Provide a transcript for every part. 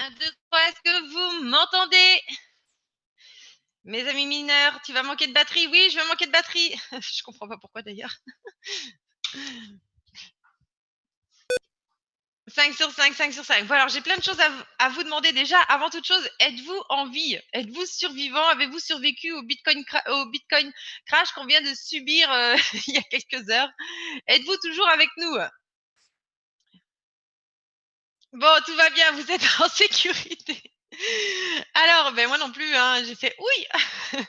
Un, deux, trois, est-ce que vous m'entendez? Mes amis mineurs, tu vas manquer de batterie? Oui, je vais manquer de batterie. Je comprends pas pourquoi d'ailleurs. 5 sur 5, 5 sur 5. Bon, alors j'ai plein de choses à vous demander déjà. Avant toute chose, êtes-vous en vie? Êtes-vous survivant? Avez-vous survécu au Bitcoin crash qu'on vient de subir il y a quelques heures? Êtes-vous toujours avec nous? Bon, tout va bien, vous êtes en sécurité. Alors, ben moi non plus, hein, j'ai fait oui.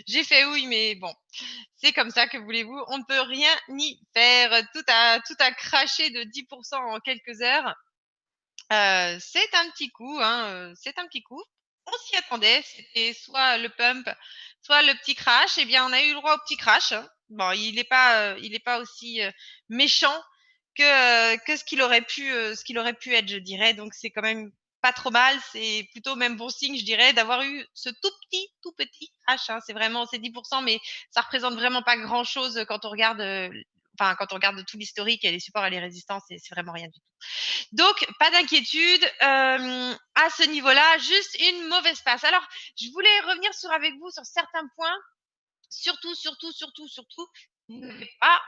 J'ai fait oui, mais bon, c'est comme ça, que voulez-vous? On ne peut rien y faire. Tout a craché de 10% en quelques heures. C'est un petit coup, hein, c'est un petit coup. On s'y attendait, c'était soit le pump, soit le petit crash. Eh bien, on a eu le droit au petit crash, hein. Bon, il est pas aussi méchant que ce qu'il aurait pu être, je dirais. Donc, c'est quand même pas trop mal. C'est plutôt même bon signe, je dirais, d'avoir eu ce tout petit crash, hein. C'est vraiment, c'est 10%, mais ça représente vraiment pas grand-chose quand on regarde, enfin, quand on regarde tout l'historique et les supports et les résistances, c'est vraiment rien du tout. Donc, pas d'inquiétude à ce niveau-là, juste une mauvaise passe. Alors, je voulais revenir avec vous sur certains points, surtout, vous n'avez pas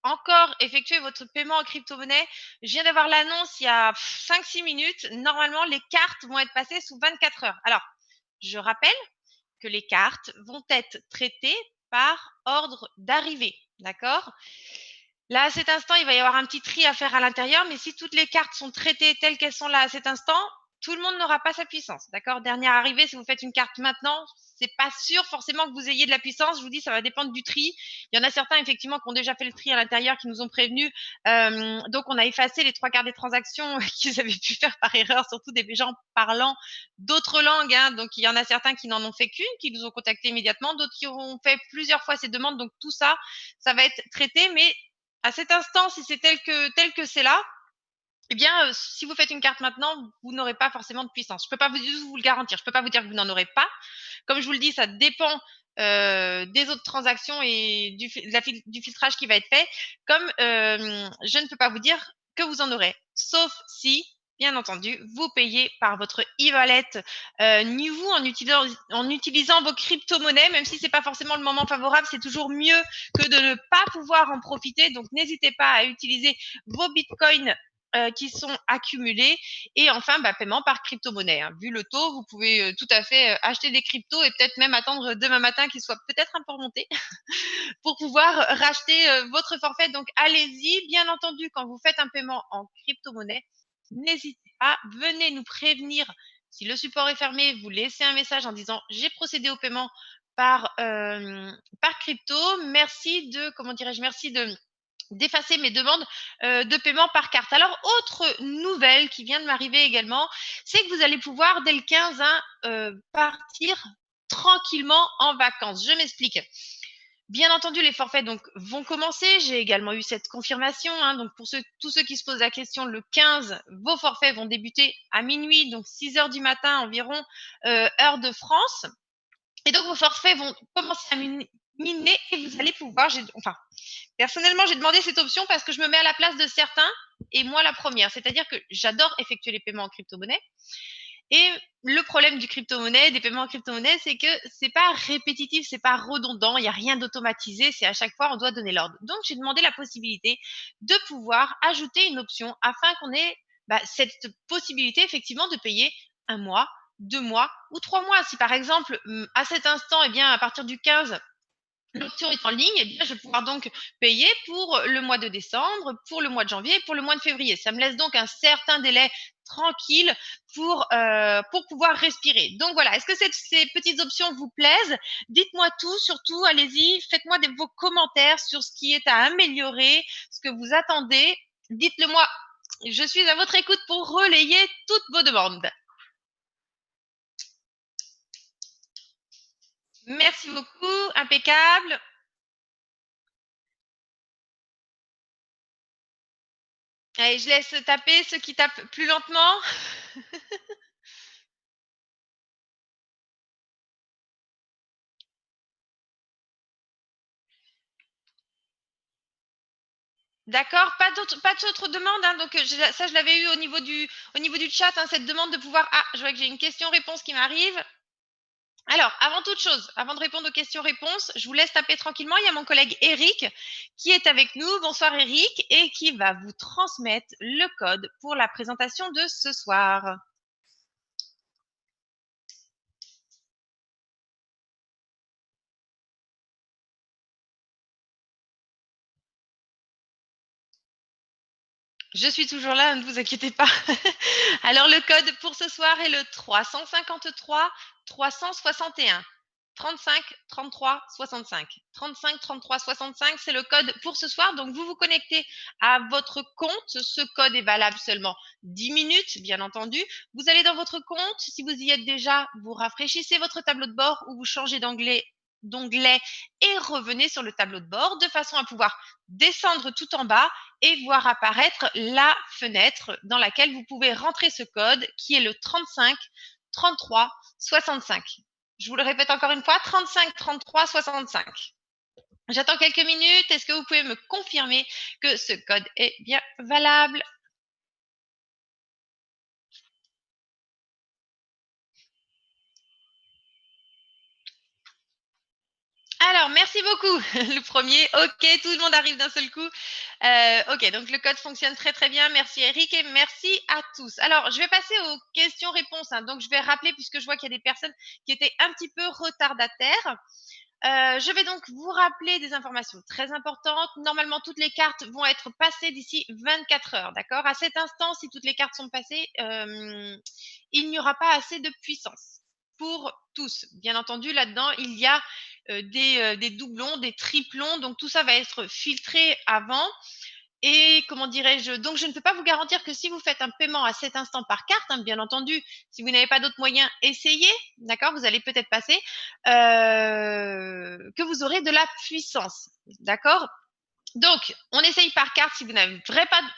encore effectué votre paiement en crypto-monnaie. Je viens d'avoir l'annonce il y a 5-6 minutes. Normalement, les cartes vont être passées sous 24 heures. Alors, je rappelle que les cartes vont être traitées par ordre d'arrivée. D'accord? Là, à cet instant, il va y avoir un petit tri à faire à l'intérieur, mais si toutes les cartes sont traitées telles qu'elles sont là à cet instant, tout le monde n'aura pas sa puissance. D'accord? Dernière arrivée, si vous faites une carte maintenant, c'est pas sûr forcément que vous ayez de la puissance. Je vous dis, ça va dépendre du tri. Il y en a certains, effectivement, qui ont déjà fait le tri à l'intérieur, qui nous ont prévenus. Donc, on a effacé les trois quarts des transactions qu'ils avaient pu faire par erreur, surtout des gens parlant d'autres langues, hein. Donc, il y en a certains qui n'en ont fait qu'une, qui nous ont contactés immédiatement, d'autres qui auront fait plusieurs fois ces demandes. Donc, tout ça, ça va être traité, mais à cet instant, si c'est tel que c'est là, eh bien, si vous faites une carte maintenant, vous n'aurez pas forcément de puissance. Je peux pas vous le garantir. Je peux pas vous dire que vous n'en aurez pas. Comme je vous le dis, ça dépend des autres transactions et du filtrage qui va être fait. Comme je ne peux pas vous dire que vous en aurez, sauf si, bien entendu, vous payez par votre e-wallet Nivu en utilisant vos crypto-monnaies, même si c'est pas forcément le moment favorable, c'est toujours mieux que de ne pas pouvoir en profiter. Donc, n'hésitez pas à utiliser vos bitcoins qui sont accumulés. Et enfin, bah, paiement par crypto-monnaie, hein. Vu le taux, vous pouvez tout à fait acheter des cryptos et peut-être même attendre demain matin qu'ils soient peut-être un peu remontés pour pouvoir racheter votre forfait. Donc, allez-y. Bien entendu, quand vous faites un paiement en crypto-monnaie, n'hésitez pas, venez nous prévenir. Si le support est fermé, vous laissez un message en disant j'ai procédé au paiement par crypto. Merci de, comment dirais-je, merci d'effacer mes demandes de paiement par carte. Alors, autre nouvelle qui vient de m'arriver également, c'est que vous allez pouvoir, dès le 15, hein, partir tranquillement en vacances. Je m'explique. Bien entendu, les forfaits donc vont commencer. J'ai également eu cette confirmation, hein. Donc, pour tous ceux qui se posent la question, le 15, vos forfaits vont débuter à minuit, donc 6 heures du matin environ, heure de France. Et donc, vos forfaits vont commencer à miner et vous allez pouvoir, enfin, personnellement, j'ai demandé cette option parce que je me mets à la place de certains et moi la première. C'est-à-dire que j'adore effectuer les paiements en crypto-monnaie. Et le problème du crypto-monnaie, des paiements en crypto-monnaie, c'est que c'est pas répétitif, c'est pas redondant, il n'y a rien d'automatisé, c'est à chaque fois on doit donner l'ordre. Donc j'ai demandé la possibilité de pouvoir ajouter une option afin qu'on ait cette possibilité effectivement de payer un mois, 2 mois ou 3 mois. Si par exemple à cet instant, eh bien à partir du 15, l'option est en ligne, eh bien, je vais pouvoir donc payer pour le mois de décembre, pour le mois de janvier et pour le mois de février. Ça me laisse donc un certain délai tranquille pour pouvoir respirer. Donc voilà, est-ce que ces petites options vous plaisent? Dites-moi tout, surtout, allez-y, faites-moi vos commentaires sur ce qui est à améliorer, ce que vous attendez. Dites-le moi, je suis à votre écoute pour relayer toutes vos demandes. Merci beaucoup, impeccable. Allez, je laisse taper ceux qui tapent plus lentement. D'accord, pas d'autres demandes, hein, donc ça je l'avais eu au niveau du chat, hein, cette demande de pouvoir. Ah, je vois que j'ai une question-réponse qui m'arrive. Alors, avant toute chose, avant de répondre aux questions-réponses, je vous laisse taper tranquillement. Il y a mon collègue Eric qui est avec nous. Bonsoir Eric, et qui va vous transmettre le code pour la présentation de ce soir. Je suis toujours là, ne vous inquiétez pas. Alors, le code pour ce soir est le 353 361 35 33 65. 35 33 65, c'est le code pour ce soir. Donc, vous vous connectez à votre compte. Ce code est valable seulement 10 minutes, bien entendu. Vous allez dans votre compte. Si vous y êtes déjà, vous rafraîchissez votre tableau de bord ou vous changez d'onglet et revenez sur le tableau de bord de façon à pouvoir descendre tout en bas et voir apparaître la fenêtre dans laquelle vous pouvez rentrer ce code qui est le 35 33 65. Je vous le répète encore une fois, 35 33 65. J'attends quelques minutes. Est-ce que vous pouvez me confirmer que ce code est bien valable? Alors, merci beaucoup. Le premier, ok, tout le monde arrive d'un seul coup. Ok, donc le code fonctionne très très bien. Merci Eric et merci à tous. Alors, je vais passer aux questions-réponses, hein. Donc, je vais rappeler, puisque je vois qu'il y a des personnes qui étaient un petit peu retardataires. Je vais donc vous rappeler des informations très importantes. Normalement, toutes les cartes vont être passées d'ici 24 heures, d'accord? À cet instant, si toutes les cartes sont passées, il n'y aura pas assez de puissance pour tous. Bien entendu, là-dedans, il y a des doublons, des triplons, donc tout ça va être filtré avant. Et comment dirais-je? Donc, je ne peux pas vous garantir que si vous faites un paiement à cet instant par carte, hein, bien entendu, si vous n'avez pas d'autres moyens, essayez, d'accord? Vous allez peut-être passer, que vous aurez de la puissance, d'accord? Donc, on essaye par carte si vous n'avez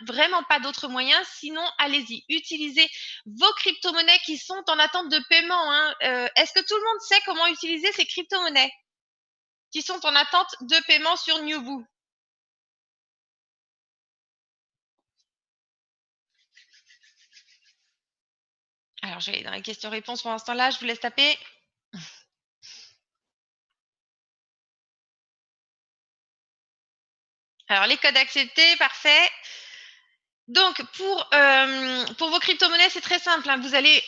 vraiment pas d'autres moyens. Sinon, allez-y, utilisez vos crypto-monnaies qui sont en attente de paiement, hein. Est-ce que tout le monde sait comment utiliser ces crypto-monnaies qui sont en attente de paiement sur Newboo? Alors, je vais aller dans les questions-réponses pour l'instant là, je vous laisse taper. Alors, les codes acceptés, parfait. Donc, pour vos crypto-monnaies, c'est très simple, hein. Vous allez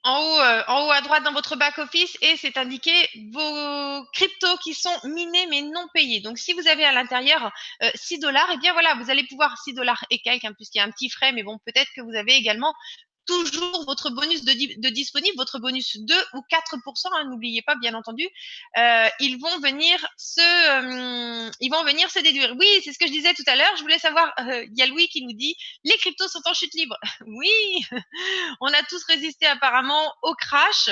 en haut à droite dans votre back-office et c'est indiqué vos cryptos qui sont minés mais non payés. Donc, si vous avez à l'intérieur 6 dollars, et bien voilà, vous allez pouvoir 6 dollars et quelques, hein, puisqu'il y a un petit frais, mais bon, peut-être que vous avez également toujours votre bonus de disponible, votre bonus 2 ou 4%, hein, n'oubliez pas, bien entendu. Ils vont venir se déduire. Oui, c'est ce que je disais tout à l'heure. Je voulais savoir, il y a Louis qui nous dit, les cryptos sont en chute libre. Oui, on a tous résisté apparemment au crash.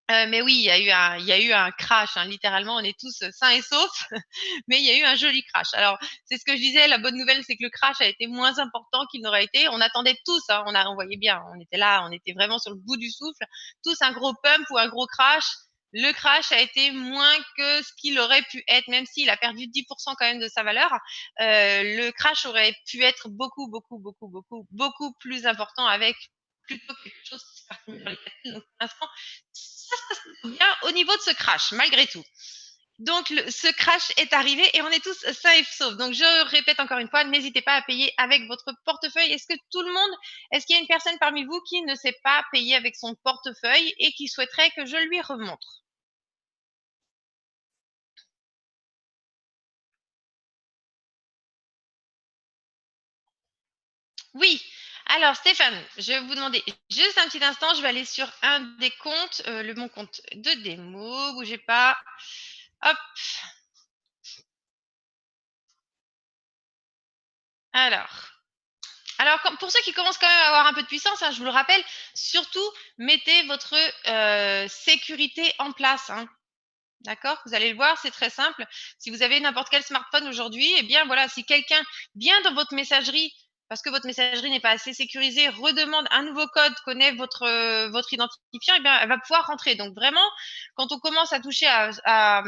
Mais oui, il y a eu un crash, hein, littéralement, on est tous sains et saufs, mais il y a eu un joli crash. Alors, c'est ce que je disais, la bonne nouvelle, c'est que le crash a été moins important qu'il n'aurait été. On attendait tous, hein, on voyait bien, on était là, on était vraiment sur le bout du souffle, tous un gros pump ou un gros crash. Le crash a été moins que ce qu'il aurait pu être, même s'il a perdu 10% quand même de sa valeur. Le crash aurait pu être beaucoup, beaucoup, beaucoup, beaucoup, beaucoup plus important avec plutôt quelque chose qui se passe dans les calculs. Donc, pour l'instant, ça se passe bien au niveau de ce crash, malgré tout. Donc, ce crash est arrivé et on est tous sains et saufs. Donc, je répète encore une fois, n'hésitez pas à payer avec votre portefeuille. Est-ce qu'il y a une personne parmi vous qui ne sait pas payer avec son portefeuille et qui souhaiterait que je lui remontre? Oui. Alors, Stéphane, je vais vous demander juste un petit instant. Je vais aller sur un des comptes, mon compte de démo. Bougez pas. Hop. Alors. Alors, pour ceux qui commencent quand même à avoir un peu de puissance, hein, je vous le rappelle, surtout mettez votre sécurité en place, hein. D'accord? Vous allez le voir, c'est très simple. Si vous avez n'importe quel smartphone aujourd'hui, eh bien voilà, si quelqu'un vient dans votre messagerie parce que votre messagerie n'est pas assez sécurisée, redemande un nouveau code, connaît votre identifiant, et bien, elle va pouvoir rentrer. Donc vraiment, quand on commence à toucher à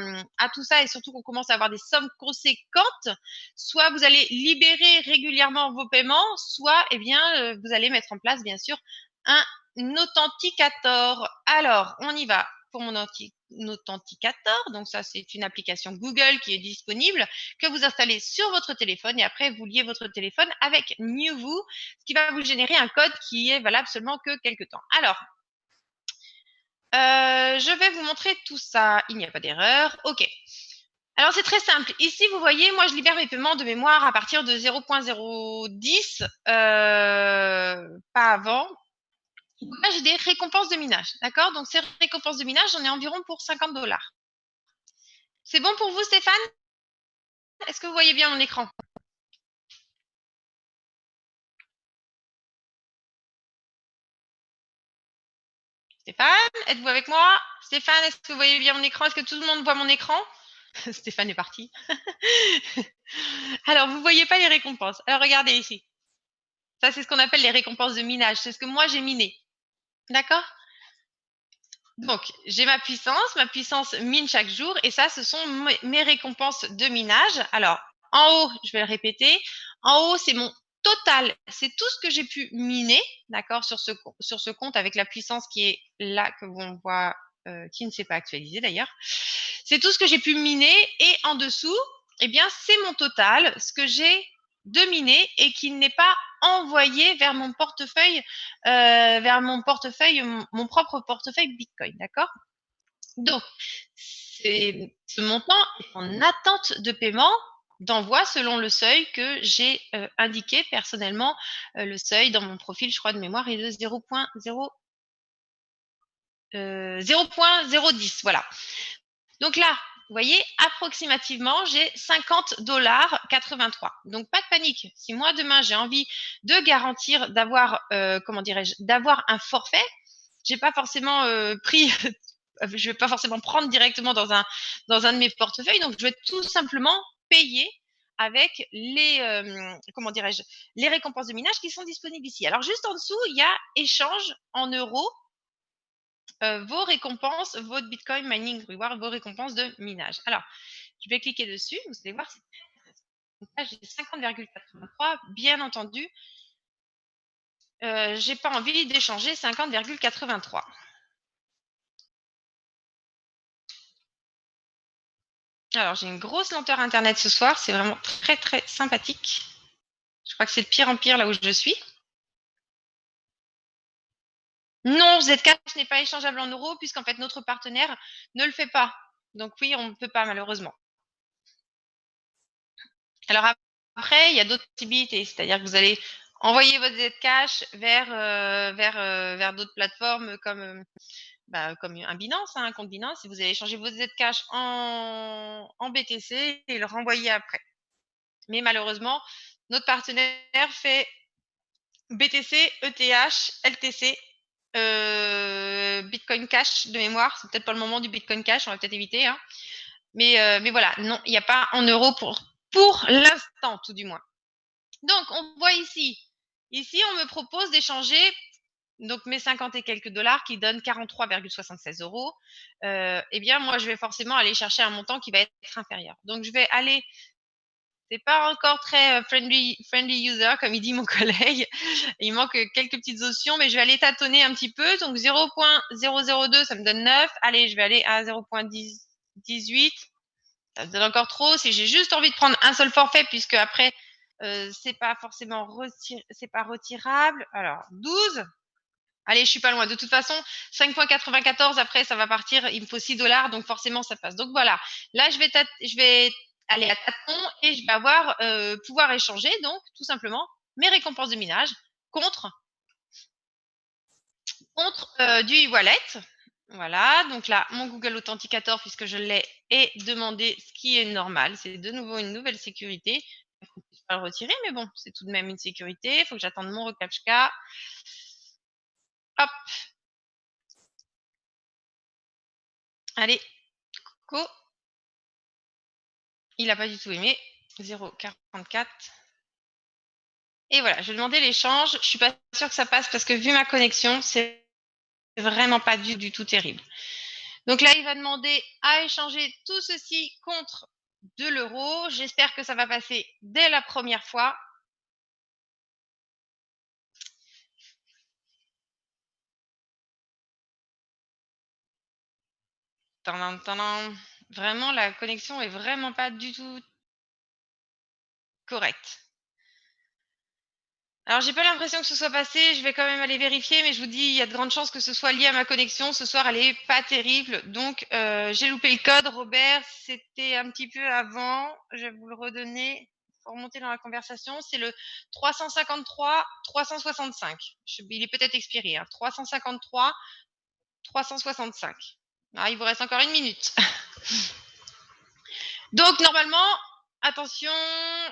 tout ça et surtout qu'on commence à avoir des sommes conséquentes, soit vous allez libérer régulièrement vos paiements, soit eh bien, vous allez mettre en place, bien sûr, un authenticator. Alors, on y va pour mon authenticator. Donc ça, c'est une application Google qui est disponible, que vous installez sur votre téléphone et après, vous liez votre téléphone avec NewVoo, ce qui va vous générer un code qui est valable seulement que quelques temps. Alors, je vais vous montrer tout ça. Il n'y a pas d'erreur. OK. Alors, c'est très simple. Ici, vous voyez, moi, je libère mes paiements de mémoire à partir de 0.010, pas avant. Là, j'ai des récompenses de minage. D'accord? Donc, ces récompenses de minage, j'en ai environ pour 50 $. C'est bon pour vous, Stéphane? Est-ce que vous voyez bien mon écran? Stéphane, êtes-vous avec moi? Stéphane, est-ce que vous voyez bien mon écran? Est-ce que tout le monde voit mon écran? Stéphane est parti. Alors, vous ne voyez pas les récompenses. Alors, regardez ici. Ça, c'est ce qu'on appelle les récompenses de minage. C'est ce que moi, j'ai miné. D'accord? Donc, j'ai ma puissance mine chaque jour, et ça, ce sont mes récompenses de minage. Alors, en haut, je vais le répéter, en haut, c'est mon total, c'est tout ce que j'ai pu miner, d'accord, sur ce compte avec la puissance qui est là, que on voit, qui ne s'est pas actualisée d'ailleurs. C'est tout ce que j'ai pu miner, et en dessous, eh bien, c'est mon total, ce que j'ai de miner et qui n'est pas envoyé vers mon portefeuille, mon propre portefeuille Bitcoin, d'accord? Donc, ce montant est en attente de paiement, d'envoi selon le seuil que j'ai indiqué personnellement. Le seuil dans mon profil, je crois de mémoire, est de 0.010. Voilà. Donc là, vous voyez, approximativement, j'ai 50,83 $. Donc, pas de panique. Si moi, demain, j'ai envie de garantir d'avoir, comment dirais-je, d'avoir un forfait, j'ai pas forcément pris, je vais pas forcément prendre directement dans un de mes portefeuilles. Donc, je vais tout simplement payer avec comment dirais-je, les récompenses de minage qui sont disponibles ici. Alors, juste en dessous, il y a échange en euros, vos récompenses, votre Bitcoin Mining Reward, vos récompenses de minage. Alors, je vais cliquer dessus, vous allez voir, c'est très intéressant. Donc là, j'ai 50,83, bien entendu, j'ai pas envie d'échanger 50,83. Alors, j'ai une grosse lenteur Internet ce soir, c'est vraiment très très sympathique. Je crois que c'est de pire en pire là où je suis. Non, Zcash n'est pas échangeable en euros puisqu'en fait notre partenaire ne le fait pas. Donc oui, on ne peut pas malheureusement. Alors après, il y a d'autres possibilités, c'est-à-dire que vous allez envoyer votre Zcash vers d'autres plateformes comme un Binance, hein, un compte Binance, et vous allez échanger votre Zcash en BTC et le renvoyer après. Mais malheureusement, notre partenaire fait BTC, ETH, LTC, Bitcoin Cash de mémoire. C'est peut-être pas le moment du Bitcoin Cash, on va peut-être éviter. Hein. Mais voilà, non, il n'y a pas en euros pour l'instant, tout du moins. Donc, on voit ici. Ici, on me propose d'échanger donc mes 50 et quelques dollars qui donnent 43,76 €. Eh bien, moi, je vais forcément aller chercher un montant qui va être inférieur. Donc, je vais aller. C'est pas encore très friendly user, comme il dit mon collègue. Il manque quelques petites options, mais je vais aller tâtonner un petit peu. Donc 0.002, ça me donne 9. Allez, je vais aller à 0.18. Ça me donne encore trop. Si j'ai juste envie de prendre un seul forfait, puisque après, c'est pas forcément c'est pas retirable. Alors 12. Allez, je suis pas loin. De toute façon, 5,94 après, ça va partir. Il me faut 6 $, donc forcément, ça passe. Donc voilà. Là, je vais aller à tâtons et je vais pouvoir échanger, donc tout simplement, mes récompenses de minage contre, du e-wallet. Voilà. Donc là, mon Google Authenticator, puisque je l'ai, est demandé, ce qui est normal. C'est de nouveau une nouvelle sécurité. Je ne peux pas le retirer, mais bon, c'est tout de même une sécurité. Il faut que j'attende mon reCAPTCHA. Hop. Allez, go. Il n'a pas du tout aimé. 0,44. Et voilà, je vais demander l'échange. Je suis pas sûre que ça passe parce que vu ma connexion, c'est vraiment pas du tout terrible. Donc là, il va demander à échanger tout ceci contre 2 l'euro. J'espère que ça va passer dès la première fois. Tadam, tadam. Vraiment, la connexion est vraiment pas du tout correcte. Alors, j'ai pas l'impression que ce soit passé. Je vais quand même aller vérifier, mais je vous dis, il y a de grandes chances que ce soit lié à ma connexion. Ce soir, elle est pas terrible. Donc, j'ai loupé le code. Robert, c'était un petit peu avant. Je vais vous le redonner pour remonter dans la conversation. C'est le 353 365. Il est peut-être expiré, hein. 353 365. Ah, il vous reste encore une minute. Donc normalement, attention,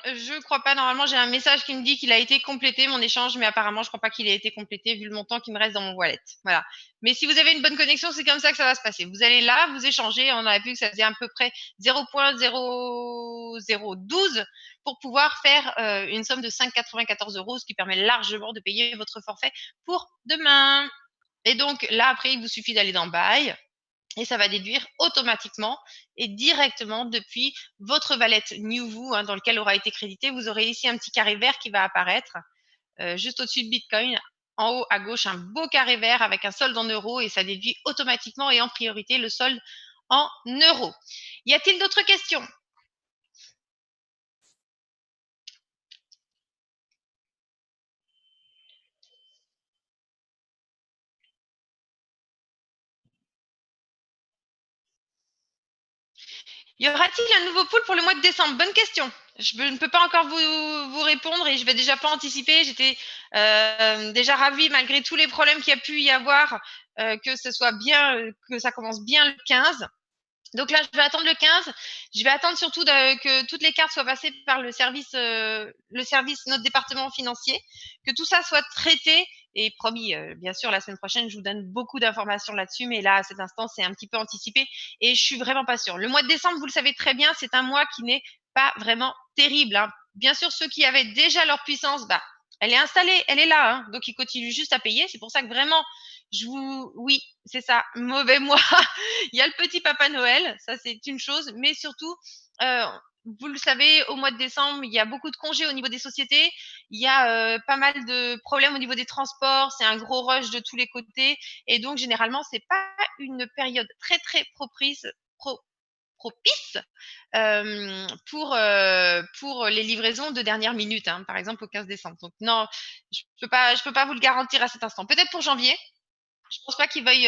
je crois pas. Normalement, j'ai un message qui me dit qu'il a été complété mon échange, mais apparemment, je crois pas qu'il ait été complété vu le montant qui me reste dans mon wallet. Voilà. Mais si vous avez une bonne connexion, c'est comme ça que ça va se passer. Vous allez là, vous échangez. On a vu que ça faisait à peu près 0,0012 pour pouvoir faire une somme de 5,94 euros, ce qui permet largement de payer votre forfait pour demain. Et donc là, après, il vous suffit d'aller dans Buy et ça va déduire automatiquement et directement depuis votre wallet NewVoo, hein, dans lequel aura été crédité. Vous aurez ici un petit carré vert qui va apparaître juste au-dessus de Bitcoin. En haut à gauche, un beau carré vert avec un solde en euros et ça déduit automatiquement et en priorité le solde en euros. Y a-t-il d'autres questions? Y aura-t-il un nouveau pool pour le mois de décembre? Bonne question. Je ne peux pas encore vous répondre et je vais déjà pas anticiper. J'étais déjà ravie malgré tous les problèmes qu'il y a pu y avoir que ce soit bien, que ça commence bien le 15. Donc là, je vais attendre le 15. Je vais attendre surtout que toutes les cartes soient passées par le service, notre département financier, que tout ça soit traité. Et promis, bien sûr, la semaine prochaine, je vous donne beaucoup d'informations là-dessus, mais là, à cet instant, c'est un petit peu anticipé et je suis vraiment pas sûre. Le mois de décembre, vous le savez très bien, c'est un mois qui n'est pas vraiment terrible, hein. Bien sûr, ceux qui avaient déjà leur puissance, bah, elle est installée, elle est là, hein, donc ils continuent juste à payer. C'est pour ça que vraiment, oui, c'est ça, mauvais mois. Il y a le petit Papa Noël, ça c'est une chose, mais surtout, euh, vous le savez, au mois de décembre, il y a beaucoup de congés au niveau des sociétés, il y a pas mal de problèmes au niveau des transports, c'est un gros rush de tous les côtés, et donc généralement, c'est pas une période très très propice pour les livraisons de dernière minute, hein, par exemple au 15 décembre. Donc non, je peux pas vous le garantir à cet instant. Peut-être pour janvier. Je pense pas qu'ils veuillent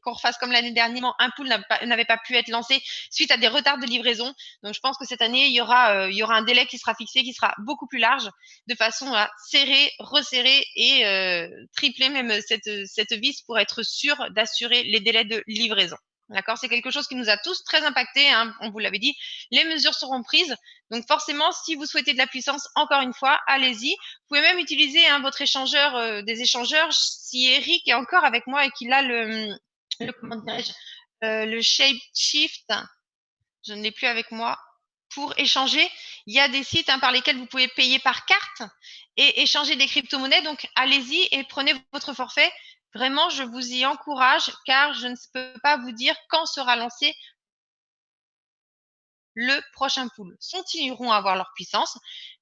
qu'on refasse comme l'année dernière. Un pool n'avait pas pu être lancé suite à des retards de livraison. Donc, je pense que cette année, il y aura un délai qui sera fixé, qui sera beaucoup plus large, de façon à serrer, resserrer et tripler même cette vis pour être sûr d'assurer les délais de livraison. D'accord, c'est quelque chose qui nous a tous très impacté, hein, on vous l'avait dit. Les mesures seront prises. Donc forcément, si vous souhaitez de la puissance, encore une fois, allez-y. Vous pouvez même utiliser votre échangeur, des échangeurs. Si Eric est encore avec moi et qu'il a comment dirais-je, le shape shift, je ne l'ai plus avec moi, pour échanger. Il y a des sites, hein, par lesquels vous pouvez payer par carte et échanger des crypto-monnaies. Donc, allez-y et prenez votre forfait. Vraiment, je vous y encourage car je ne peux pas vous dire quand sera lancé le prochain pool. Continueront à avoir leur puissance.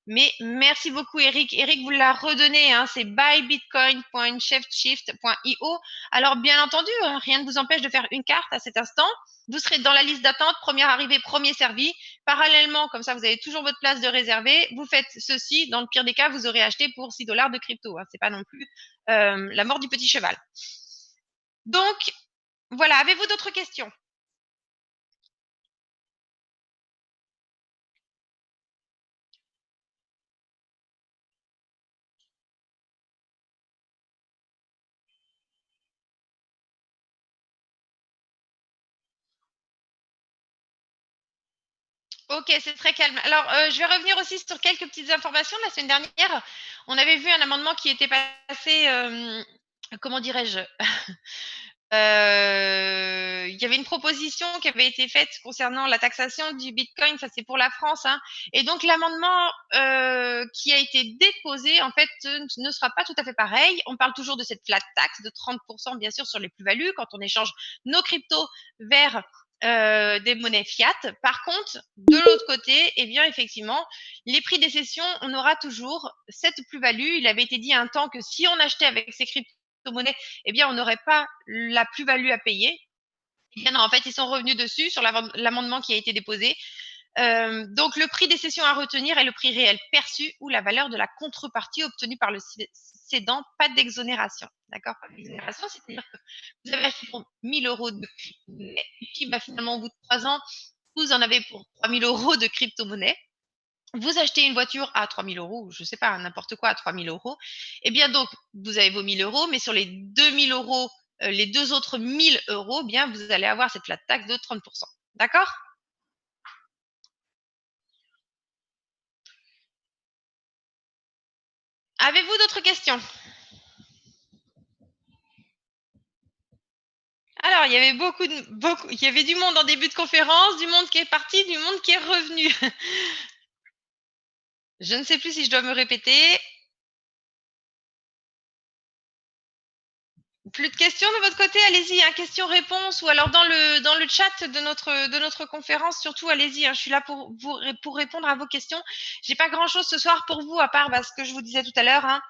Mais merci beaucoup, Eric. Eric vous l'a redonné, hein, c'est bybitcoin.chefshift.io. Alors, bien entendu, hein, rien ne vous empêche de faire une carte à cet instant. Vous serez dans la liste d'attente, première arrivée, premier servi. Parallèlement, comme ça, vous avez toujours votre place de réservée. Vous faites ceci. Dans le pire des cas, vous aurez acheté pour 6 dollars de crypto, hein. C'est pas non plus la mort du petit cheval. Donc, voilà. Avez-vous d'autres questions? Ok, c'est très calme. Alors, je vais revenir aussi sur quelques petites informations. La semaine dernière, on avait vu un amendement qui était passé, comment dirais-je, Il y avait une proposition qui avait été faite concernant la taxation du Bitcoin, ça c'est pour la France, hein. Et donc l'amendement qui a été déposé, en fait, ne sera pas tout à fait pareil. On parle toujours de cette flat tax de 30%, bien sûr, sur les plus-values quand on échange nos cryptos vers des monnaies fiat. Par contre, de l'autre côté, eh bien, effectivement, les prix des cessions, on aura toujours cette plus-value. Il avait été dit un temps que si on achetait avec ces crypto-monnaies, eh bien, on n'aurait pas la plus-value à payer. Eh bien, non, en fait, ils sont revenus dessus sur l'amendement qui a été déposé. Donc, le prix des cessions à retenir est le prix réel perçu ou la valeur de la contrepartie obtenue par le cédant, pas d'exonération. D'accord? Pas d'exonération, c'est-à-dire que vous avez acheté pour 1000 euros de crypto-monnaie, et puis bah, finalement, au bout de 3 ans, vous en avez pour 3000 euros de crypto-monnaie. Vous achetez une voiture à 3000 euros, je sais pas, n'importe quoi à 3000 euros. Eh bien, donc, vous avez vos 1000 euros, mais sur les 2000 euros, les deux autres 1000 euros, bien, vous allez avoir cette flat tax de 30%. D'accord? Avez-vous d'autres questions? Alors, il y avait il y avait du monde en début de conférence, du monde qui est parti, du monde qui est revenu. Je ne sais plus si je dois me répéter. Plus de questions de votre côté? Allez-y, hein, questions-réponses ou alors dans le chat de notre conférence, surtout allez-y, hein, je suis là pour répondre à vos questions. J'ai pas grand-chose ce soir pour vous à part ce que je vous disais tout à l'heure, hein.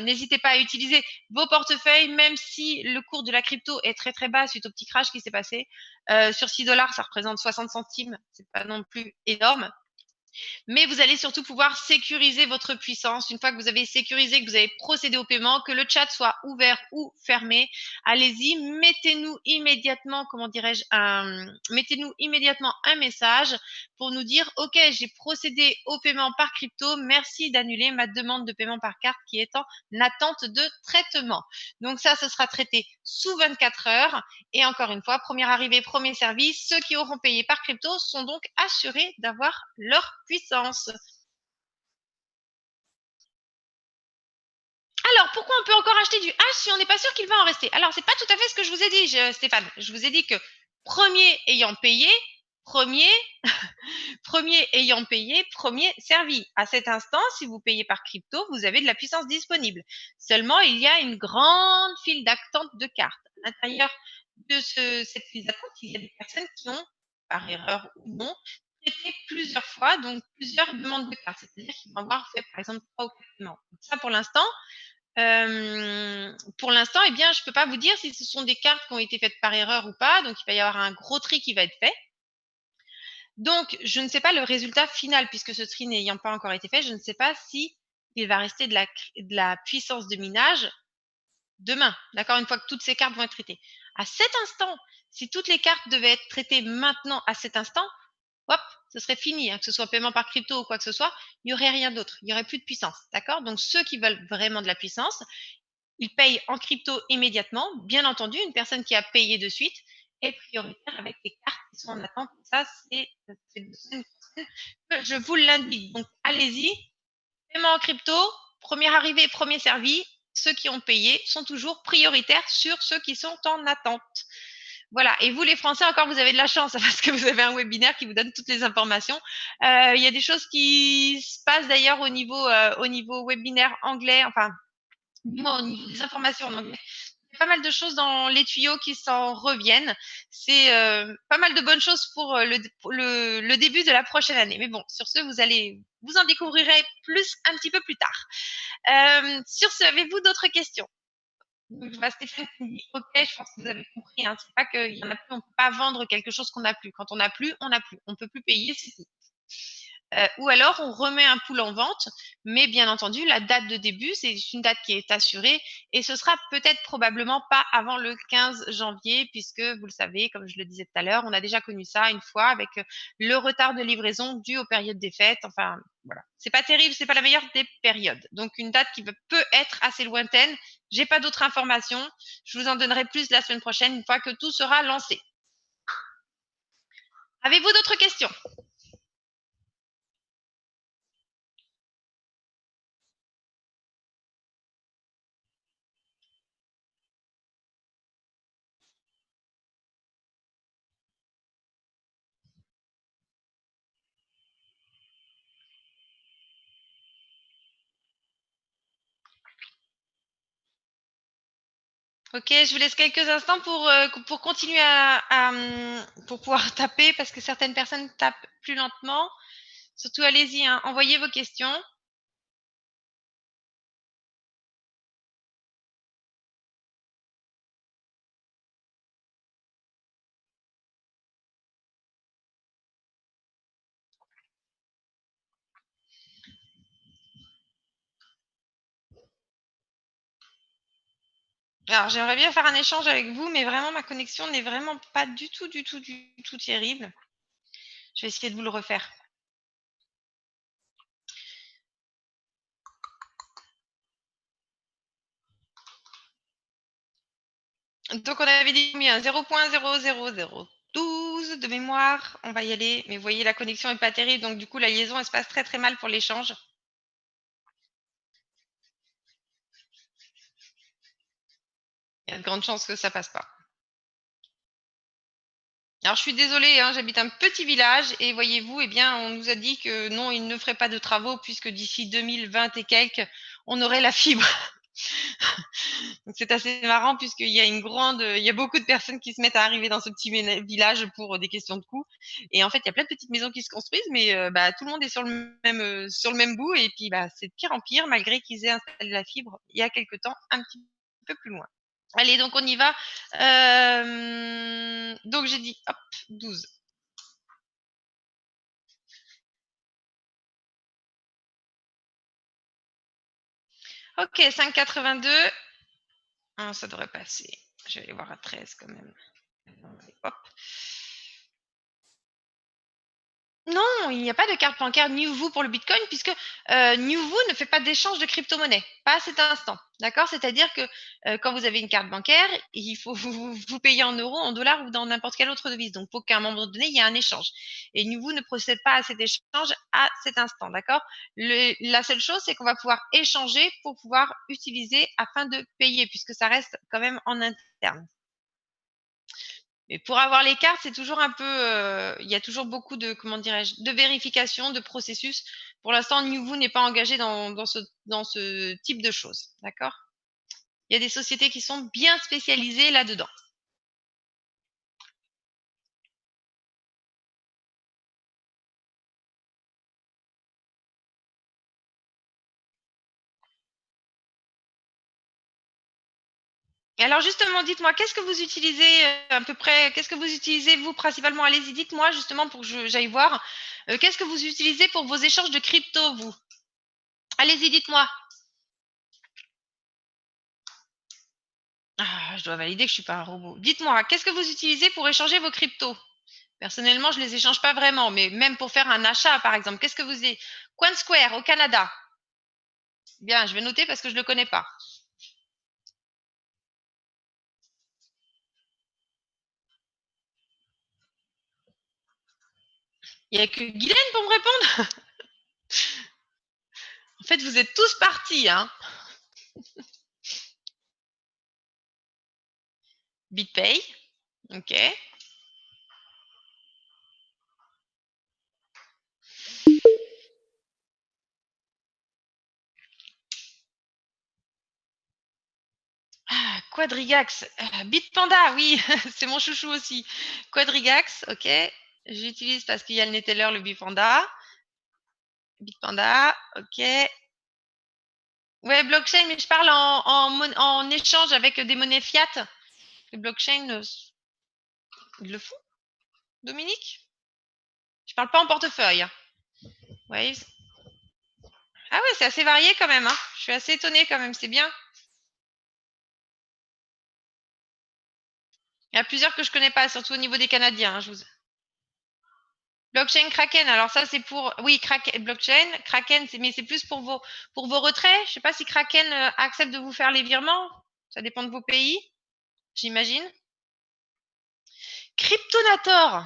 N'hésitez pas à utiliser vos portefeuilles, même si le cours de la crypto est très très bas suite au petit crash qui s'est passé. Sur 6 dollars, ça représente 60 centimes, c'est pas non plus énorme. Mais vous allez surtout pouvoir sécuriser votre puissance. Une fois que vous avez sécurisé, que vous avez procédé au paiement, que le chat soit ouvert ou fermé, allez-y, mettez-nous immédiatement, comment dirais-je, mettez-nous immédiatement un message pour nous dire, OK, j'ai procédé au paiement par crypto, merci d'annuler ma demande de paiement par carte qui est en attente de traitement. Donc ça, ce sera traité sous 24 heures. Et encore une fois, première arrivée, premier service. Ceux qui auront payé par crypto sont donc assurés d'avoir leur puissance. Alors, pourquoi on peut encore acheter du hash si on n'est pas sûr qu'il va en rester? Alors, c'est pas tout à fait ce que je vous ai dit, Stéphane. Je vous ai dit que premier ayant payé, premier, premier ayant payé, premier servi. À cet instant, si vous payez par crypto, vous avez de la puissance disponible. Seulement, il y a une grande file d'attente de cartes. À l'intérieur de cette file d'attente, il y a des personnes qui ont, par erreur ou non, traité plusieurs fois, donc plusieurs demandes de cartes. C'est-à-dire qu'ils vont avoir fait, par exemple, 3 ou 4 paiements. Donc ça, pour l'instant, eh bien, je peux pas vous dire si ce sont des cartes qui ont été faites par erreur ou pas. Donc, il va y avoir un gros tri qui va être fait. Donc, je ne sais pas le résultat final puisque ce tri n'ayant pas encore été fait. Je ne sais pas si il va rester de la puissance de minage demain. D'accord? Une fois que toutes ces cartes vont être traitées. À cet instant, si toutes les cartes devaient être traitées maintenant à cet instant, hop, ce serait fini, hein, que ce soit paiement par crypto ou quoi que ce soit, il n'y aurait rien d'autre. Il n'y aurait plus de puissance. D'accord? Donc, ceux qui veulent vraiment de la puissance, ils payent en crypto immédiatement. Bien entendu, une personne qui a payé de suite est prioritaire avec les cartes qui sont en attente. Ça, je vous l'indique. Donc, allez-y. Paiement en crypto, premier arrivé, premier servi. Ceux qui ont payé sont toujours prioritaires sur ceux qui sont en attente. Voilà. Et vous, les Français, encore, vous avez de la chance parce que vous avez un webinaire qui vous donne toutes les informations. Il y a des choses qui se passent d'ailleurs au niveau webinaire anglais, enfin, au niveau des informations en anglais. Il y a pas mal de choses dans les tuyaux qui s'en reviennent. C'est pas mal de bonnes choses pour le début de la prochaine année. Mais bon, sur ce, vous en découvrirez plus un petit peu plus tard. Sur ce, avez-vous d'autres questions? Donc, je vois Stéphane qui dit OK, je pense que vous avez compris. Hein, c'est pas qu'il y en a plus, on peut pas vendre quelque chose qu'on n'a plus. Quand on n'a plus, on n'a plus. On peut plus payer, c'est tout. Ou alors on remet un pool en vente, mais bien entendu, la date de début, c'est une date qui est assurée et ce sera peut-être probablement pas avant le 15 janvier, puisque vous le savez, comme je le disais tout à l'heure, on a déjà connu ça une fois avec le retard de livraison dû aux périodes des fêtes. Enfin, voilà. C'est pas terrible, c'est pas la meilleure des périodes. Donc, une date qui peut être assez lointaine. J'ai pas d'autres informations. Je vous en donnerai plus la semaine prochaine, une fois que tout sera lancé. Avez-vous d'autres questions? Ok, je vous laisse quelques instants pour continuer pour pouvoir taper parce que certaines personnes tapent plus lentement. Surtout, allez-y, hein, envoyez vos questions. Alors, j'aimerais bien faire un échange avec vous, mais vraiment, ma connexion n'est vraiment pas du tout terrible. Je vais essayer de vous le refaire. Donc, on avait dit combien? 0.00012 de mémoire. On va y aller. Mais vous voyez, la connexion n'est pas terrible. Donc, du coup, la liaison, elle se passe très, très mal pour l'échange. Il y a de grandes chances que ça passe pas. Alors, je suis désolée, hein, j'habite un petit village et voyez-vous, eh bien, on nous a dit que non, ils ne feraient pas de travaux puisque d'ici 2020 et quelques, on aurait la fibre. Donc, c'est assez marrant puisqu'il y a il y a beaucoup de personnes qui se mettent à arriver dans ce petit village pour des questions de coûts. Et en fait, il y a plein de petites maisons qui se construisent, mais bah, tout le monde est sur le même bout. Et puis, bah, c'est de pire en pire, malgré qu'ils aient installé la fibre il y a quelque temps, un petit peu plus loin. Allez, donc on y va. Donc j'ai dit, hop, 12. Ok, 5,82. Ah, ça devrait passer. Je vais aller voir à 13 quand même. Hop. Non, il n'y a pas de carte bancaire Newvoo pour le Bitcoin puisque Newvoo ne fait pas d'échange de crypto-monnaie, pas à cet instant. D'accord? C'est-à-dire que quand vous avez une carte bancaire, il faut vous payer en euros, en dollars ou dans n'importe quelle autre devise. Donc, pour qu'à un moment donné, il y ait un échange. Et Newvoo ne procède pas à cet échange à cet instant. D'accord? La seule chose, c'est qu'on va pouvoir échanger pour pouvoir utiliser afin de payer puisque ça reste quand même en interne. Mais pour avoir les cartes, c'est toujours un peu, il y a toujours beaucoup de, comment dirais-je, de vérification, de processus. Pour l'instant, Newvoo n'est pas engagé dans ce type de choses. D'accord? Il y a des sociétés qui sont bien spécialisées là-dedans. Et alors justement, dites-moi, qu'est-ce que vous utilisez à peu près, qu'est-ce que vous utilisez vous principalement? Allez-y, dites-moi justement pour que j'aille voir. Qu'est-ce que vous utilisez pour vos échanges de crypto, vous? Allez-y, dites-moi. Ah, je dois valider que je suis pas un robot. Dites-moi, qu'est-ce que vous utilisez pour échanger vos cryptos? Personnellement, je les échange pas vraiment, mais même pour faire un achat, par exemple, qu'est-ce que vous avez? CoinSquare au Canada. Bien, je vais noter parce que je le connais pas. Il y a que Guylaine pour me répondre. En fait, vous êtes tous partis, hein. BitPay, ok. Ah, Quadrigax, Bitpanda, oui, c'est mon chouchou aussi. Quadrigax, ok. J'utilise parce qu'il y a le Neteller, le Bitpanda. Bitpanda, ok. Ouais, blockchain, mais je parle en échange avec des monnaies fiat. Le blockchain, ils le font, Dominique? Je parle pas en portefeuille, hein. Ouais. Ah ouais, c'est assez varié quand même, hein. Je suis assez étonnée quand même, c'est bien. Il y a plusieurs que je connais pas, surtout au niveau des Canadiens, hein, Blockchain Kraken, alors ça c'est pour oui, Kraken blockchain, Kraken mais c'est plus pour vos retraits. Je sais pas si Kraken accepte de vous faire les virements. Ça dépend de vos pays, j'imagine. Cryptonator.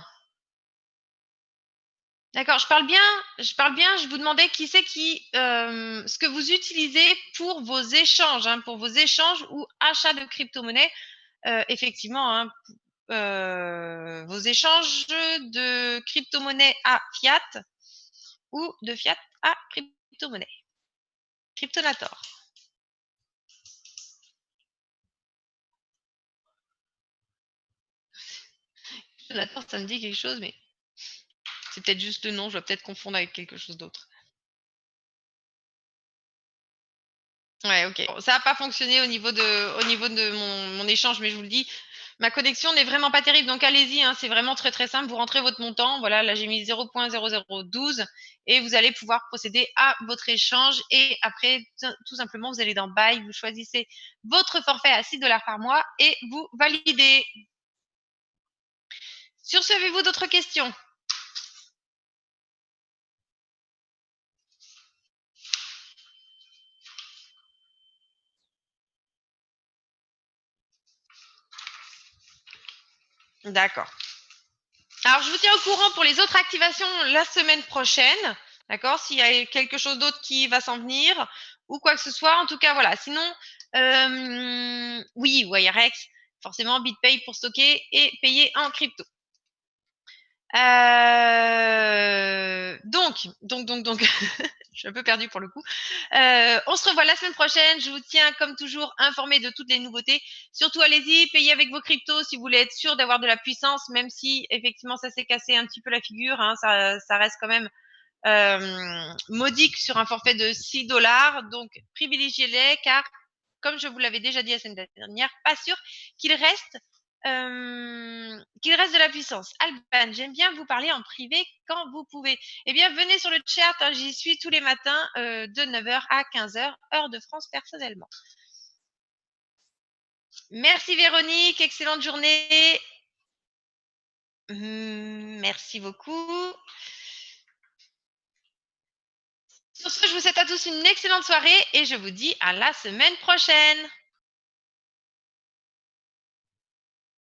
D'accord, je parle bien, je vous demandais qui c'est ce que vous utilisez pour vos échanges, hein, pour vos échanges ou achats de crypto-monnaies. Effectivement, hein, vos échanges de crypto-monnaie à fiat ou de fiat à crypto-monnaie. Cryptonator. Jonathan, ça me dit quelque chose, mais c'est peut-être juste le nom, je dois peut-être confondre avec quelque chose d'autre. Ouais, OK. Bon, ça n'a pas fonctionné au niveau de mon échange, mais je vous le dis, ma connexion n'est vraiment pas terrible, donc allez-y, hein, c'est vraiment très, très simple. Vous rentrez votre montant, voilà, là j'ai mis 0,0012 et vous allez pouvoir procéder à votre échange et après tout simplement vous allez dans Buy, vous choisissez votre forfait à 6 par mois et vous validez. Sur ce, avez-vous d'autres questions? D'accord. Alors, je vous tiens au courant pour les autres activations la semaine prochaine. D'accord? S'il y a quelque chose d'autre qui va s'en venir ou quoi que ce soit. En tout cas, voilà. Sinon, oui, Wirex, forcément, BitPay pour stocker et payer en crypto. Donc, je suis un peu perdue pour le coup. On se revoit la semaine prochaine. Je vous tiens, comme toujours, informé de toutes les nouveautés. Surtout, allez-y, payez avec vos cryptos si vous voulez être sûr d'avoir de la puissance, même si effectivement ça s'est cassé un petit peu la figure. Hein, ça reste quand même modique sur un forfait de 6 dollars. Donc, privilégiez-les car, comme je vous l'avais déjà dit la semaine dernière, pas sûr qu'il reste de la puissance. Alban, j'aime bien vous parler en privé quand vous pouvez. Eh bien, venez sur le chat, hein, j'y suis tous les matins de 9h à 15h, heure de France personnellement. Merci Véronique, excellente journée. Merci beaucoup. Sur ce, je vous souhaite à tous une excellente soirée et je vous dis à la semaine prochaine.